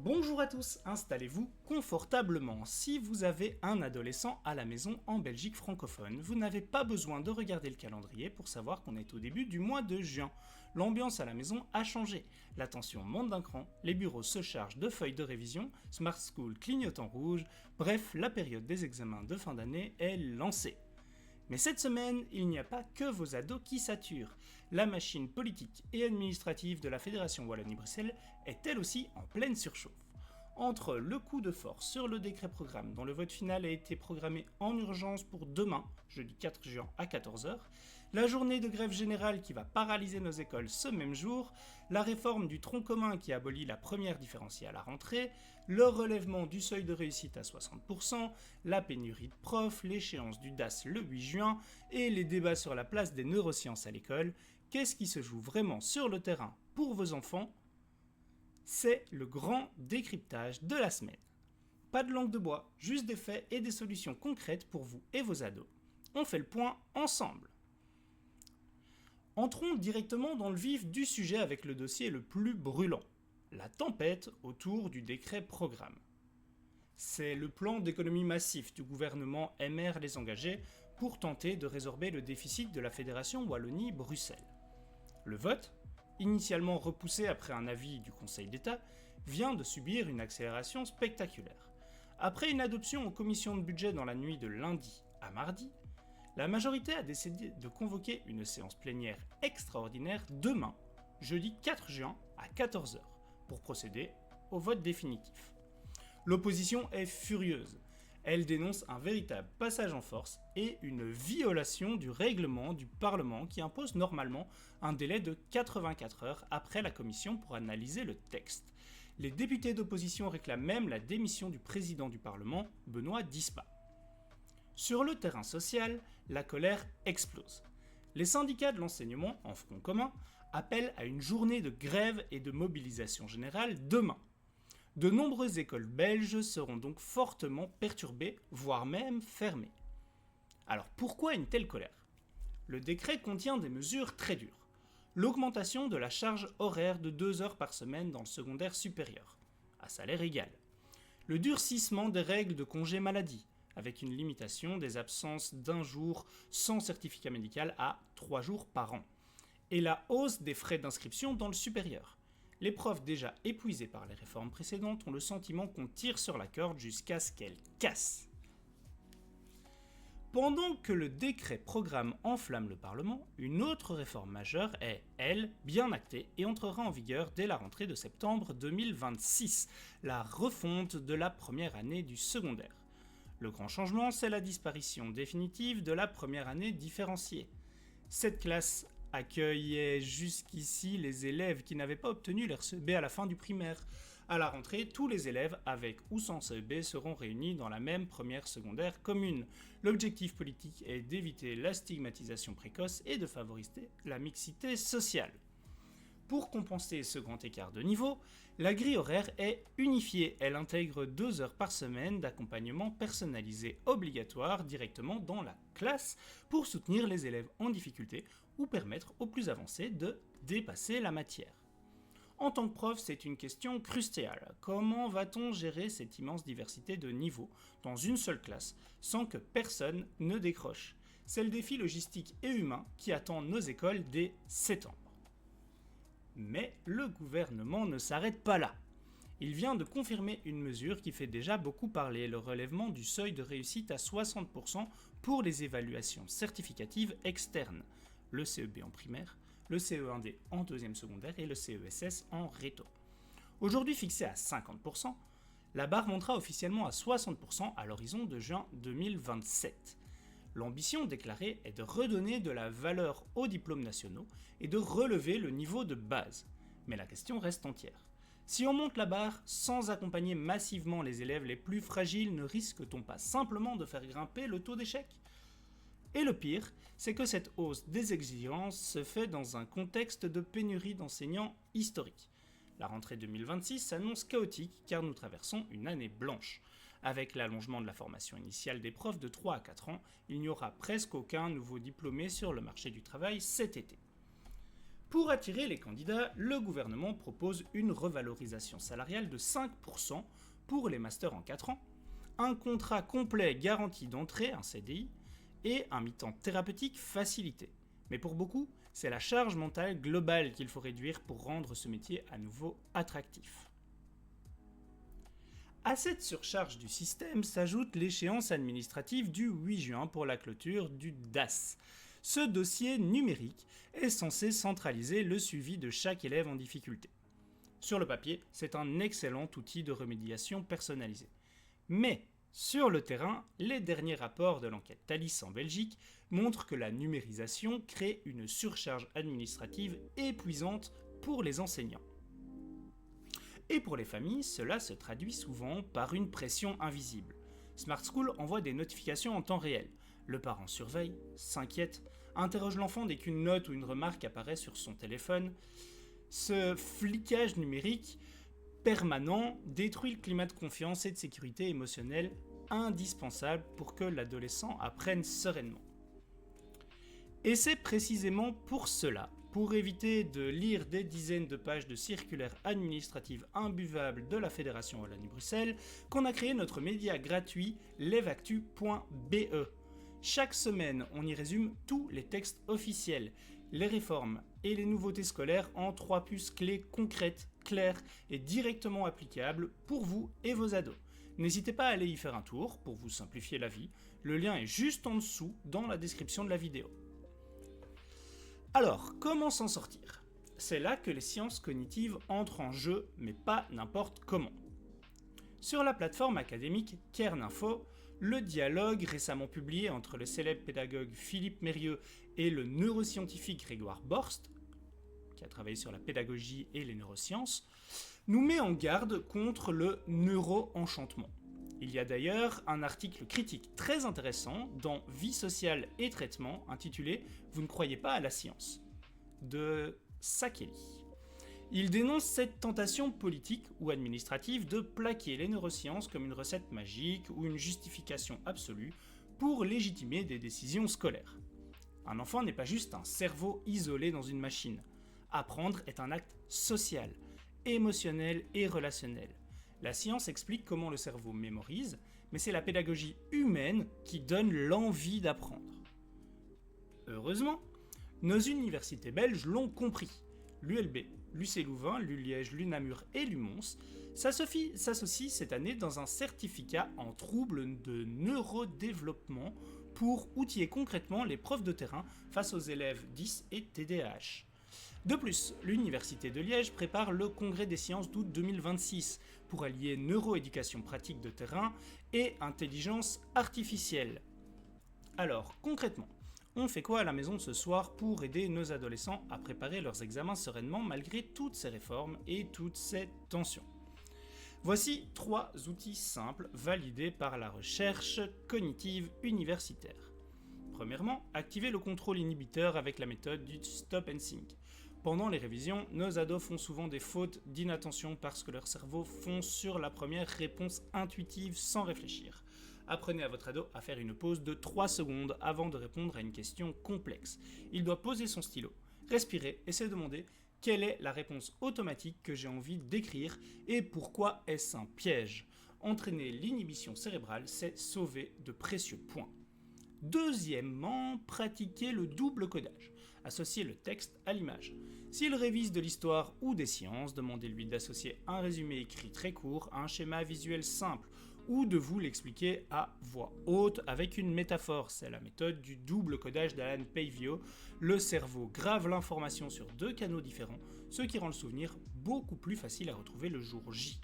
Bonjour à tous, installez-vous confortablement. Si vous avez un adolescent à la maison en Belgique francophone, vous n'avez pas besoin de regarder le calendrier pour savoir qu'on est au début du mois de juin. L'ambiance à la maison a changé, la tension monte d'un cran, les bureaux se chargent de feuilles de révision, Smart School clignote en rouge, bref, la période des examens de fin d'année est lancée. Mais cette semaine, il n'y a pas que vos ados qui saturent. La machine politique et administrative de la Fédération Wallonie-Bruxelles est elle aussi en pleine surchauffe. Entre le coup de force sur le décret programme dont le vote final a été programmé en urgence pour demain, jeudi 4 juin à 14h, la journée de grève générale qui va paralyser nos écoles ce même jour, la réforme du tronc commun qui abolit la première différenciée à la rentrée, le relèvement du seuil de réussite à 60%, la pénurie de profs, l'échéance du DAS le 8 juin et les débats sur la place des neurosciences à l'école, qu'est-ce qui se joue vraiment sur le terrain pour vos enfants ? C'est le grand décryptage de la semaine. Pas de langue de bois, juste des faits et des solutions concrètes pour vous et vos ados. On fait le point ensemble. Entrons directement dans le vif du sujet avec le dossier le plus brûlant, la tempête autour du décret programme. C'est le plan d'économie massif du gouvernement MR Les Engagés pour tenter de résorber le déficit de la Fédération Wallonie-Bruxelles. Le vote, initialement repoussé après un avis du Conseil d'État, vient de subir une accélération spectaculaire. Après une adoption en commission de budget dans la nuit de lundi à mardi, la majorité a décidé de convoquer une séance plénière extraordinaire demain, jeudi 4 juin à 14h, pour procéder au vote définitif. L'opposition est furieuse. Elle dénonce un véritable passage en force et une violation du règlement du Parlement qui impose normalement un délai de 84 heures après la commission pour analyser le texte. Les députés d'opposition réclament même la démission du président du Parlement, Benoît Dispa. Sur le terrain social, la colère explose. Les syndicats de l'enseignement, en front commun, appellent à une journée de grève et de mobilisation générale demain. De nombreuses écoles belges seront donc fortement perturbées, voire même fermées. Alors pourquoi une telle colère ? Le décret contient des mesures très dures. L'augmentation de la charge horaire de 2 heures par semaine dans le secondaire supérieur, à salaire égal. Le durcissement des règles de congé maladie, avec une limitation des absences d'un jour sans certificat médical à 3 jours par an. Et la hausse des frais d'inscription dans le supérieur. Les profs déjà épuisés par les réformes précédentes ont le sentiment qu'on tire sur la corde jusqu'à ce qu'elle casse. Pendant que le décret programme enflamme le Parlement, une autre réforme majeure est, elle, bien actée et entrera en vigueur dès la rentrée de septembre 2026, la refonte de la première année du secondaire. Le grand changement, c'est la disparition définitive de la première année différenciée. Cette classe accueillait jusqu'ici les élèves qui n'avaient pas obtenu leur CEB à la fin du primaire. À la rentrée, tous les élèves, avec ou sans CEB, seront réunis dans la même première secondaire commune. L'objectif politique est d'éviter la stigmatisation précoce et de favoriser la mixité sociale. Pour compenser ce grand écart de niveau, la grille horaire est unifiée. Elle intègre 2 heures par semaine d'accompagnement personnalisé obligatoire directement dans la classe pour soutenir les élèves en difficulté ou permettre aux plus avancés de dépasser la matière. En tant que prof, c'est une question cruciale. Comment va-t-on gérer cette immense diversité de niveaux dans une seule classe sans que personne ne décroche ? C'est le défi logistique et humain qui attend nos écoles dès septembre. Mais le gouvernement ne s'arrête pas là. Il vient de confirmer une mesure qui fait déjà beaucoup parler, le relèvement du seuil de réussite à 60% pour les évaluations certificatives externes, le CEB en primaire, le CE1D en deuxième secondaire et le CESS en réto. Aujourd'hui fixé à 50%, la barre montera officiellement à 60% à l'horizon de juin 2027. L'ambition déclarée est de redonner de la valeur aux diplômes nationaux et de relever le niveau de base. Mais la question reste entière. Si on monte la barre sans accompagner massivement les élèves les plus fragiles, ne risque-t-on pas simplement de faire grimper le taux d'échec ? Et le pire, c'est que cette hausse des exigences se fait dans un contexte de pénurie d'enseignants historique. La rentrée 2026 s'annonce chaotique car nous traversons une année blanche. Avec l'allongement de la formation initiale des profs de 3 à 4 ans, il n'y aura presque aucun nouveau diplômé sur le marché du travail cet été. Pour attirer les candidats, le gouvernement propose une revalorisation salariale de 5% pour les masters en 4 ans, un contrat complet garanti d'entrée, un CDI, et un mi-temps thérapeutique facilité. Mais pour beaucoup, c'est la charge mentale globale qu'il faut réduire pour rendre ce métier à nouveau attractif. À cette surcharge du système s'ajoute l'échéance administrative du 8 juin pour la clôture du DAS. Ce dossier numérique est censé centraliser le suivi de chaque élève en difficulté. Sur le papier, c'est un excellent outil de remédiation personnalisée. Mais sur le terrain, les derniers rapports de l'enquête Thalys en Belgique montrent que la numérisation crée une surcharge administrative épuisante pour les enseignants. Et pour les familles, cela se traduit souvent par une pression invisible. Smart School envoie des notifications en temps réel. Le parent surveille, s'inquiète, interroge l'enfant dès qu'une note ou une remarque apparaît sur son téléphone. Ce flicage numérique permanent détruit le climat de confiance et de sécurité émotionnelle indispensable pour que l'adolescent apprenne sereinement. Et c'est précisément pour cela, pour éviter de lire des dizaines de pages de circulaires administratives imbuvables de la Fédération Wallonie-Bruxelles, qu'on a créé notre média gratuit levactu.be. Chaque semaine, on y résume tous les textes officiels, les réformes et les nouveautés scolaires en 3 puces clés concrètes, claires et directement applicables pour vous et vos ados. N'hésitez pas à aller y faire un tour pour vous simplifier la vie. Le lien est juste en dessous dans la description de la vidéo. Alors, comment s'en sortir ? C'est là que les sciences cognitives entrent en jeu, mais pas n'importe comment. Sur la plateforme académique Kerninfo, le dialogue récemment publié entre le célèbre pédagogue Philippe Mérieux et le neuroscientifique Grégoire Borst, qui a travaillé sur la pédagogie et les neurosciences, nous met en garde contre le neuro-enchantement. Il y a d'ailleurs un article critique très intéressant dans Vie sociale et traitement intitulé « Vous ne croyez pas à la science » de Sakeli. Il dénonce cette tentation politique ou administrative de plaquer les neurosciences comme une recette magique ou une justification absolue pour légitimer des décisions scolaires. Un enfant n'est pas juste un cerveau isolé dans une machine. Apprendre est un acte social, émotionnel et relationnel. La science explique comment le cerveau mémorise, mais c'est la pédagogie humaine qui donne l'envie d'apprendre. Heureusement, nos universités belges l'ont compris. L'ULB, l'UC Louvain, l'ULiège, l'UNAMUR et l'UMONS s'associent cette année dans un certificat en troubles de neurodéveloppement pour outiller concrètement les profs de terrain face aux élèves 10 et TDAH. De plus, l'Université de Liège prépare le Congrès des sciences d'août 2026 pour allier neuroéducation pratique de terrain et intelligence artificielle. Alors, concrètement, on fait quoi à la maison ce soir pour aider nos adolescents à préparer leurs examens sereinement malgré toutes ces réformes et toutes ces tensions ? Voici 3 outils simples validés par la recherche cognitive universitaire. Premièrement, activer le contrôle inhibiteur avec la méthode du Stop and Think. Pendant les révisions, nos ados font souvent des fautes d'inattention parce que leur cerveau fonce sur la première réponse intuitive sans réfléchir. Apprenez à votre ado à faire une pause de 3 secondes avant de répondre à une question complexe. Il doit poser son stylo, respirer et se demander quelle est la réponse automatique que j'ai envie d'écrire et pourquoi est-ce un piège. Entraîner l'inhibition cérébrale, c'est sauver de précieux points. Deuxièmement, pratiquer le double codage. Associer le texte à l'image. S'il révise de l'histoire ou des sciences, demandez-lui d'associer un résumé écrit très court à un schéma visuel simple ou de vous l'expliquer à voix haute avec une métaphore. C'est la méthode du double codage d'Alan Paivio. Le cerveau grave l'information sur 2 canaux différents, ce qui rend le souvenir beaucoup plus facile à retrouver le jour J.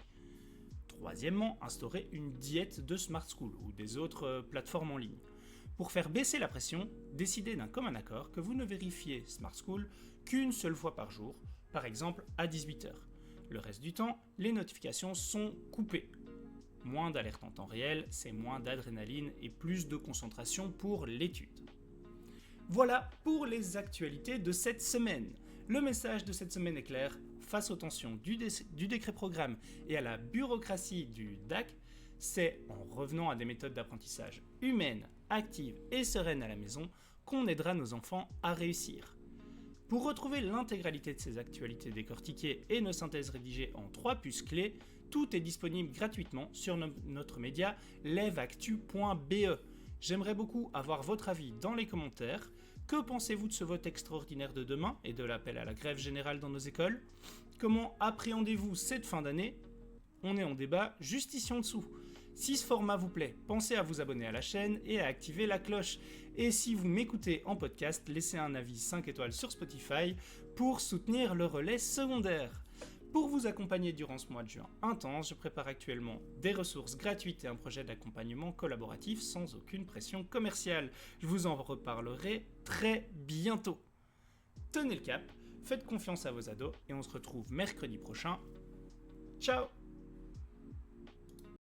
Troisièmement, instaurer une diète de Smart School ou des autres plateformes en ligne. Pour faire baisser la pression, décidez d'un commun accord que vous ne vérifiez Smart School qu'une seule fois par jour, par exemple à 18h. Le reste du temps, les notifications sont coupées. Moins d'alerte en temps réel, c'est moins d'adrénaline et plus de concentration pour l'étude. Voilà pour les actualités de cette semaine. Le message de cette semaine est clair, face aux tensions du décret programme et à la bureaucratie du DAC, c'est en revenant à des méthodes d'apprentissage humaines, actives et sereines à la maison qu'on aidera nos enfants à réussir. Pour retrouver l'intégralité de ces actualités décortiquées et nos synthèses rédigées en 3 puces clés, tout est disponible gratuitement sur notre média levactu.be. J'aimerais beaucoup avoir votre avis dans les commentaires. Que pensez-vous de ce vote extraordinaire de demain et de l'appel à la grève générale dans nos écoles ? Comment appréhendez-vous cette fin d'année ? On est en débat juste ici en dessous. Si ce format vous plaît, pensez à vous abonner à la chaîne et à activer la cloche. Et si vous m'écoutez en podcast, laissez un avis 5 étoiles sur Spotify pour soutenir le relais secondaire. Pour vous accompagner durant ce mois de juin intense, je prépare actuellement des ressources gratuites et un projet d'accompagnement collaboratif sans aucune pression commerciale. Je vous en reparlerai très bientôt. Tenez le cap, faites confiance à vos ados et on se retrouve mercredi prochain. Ciao!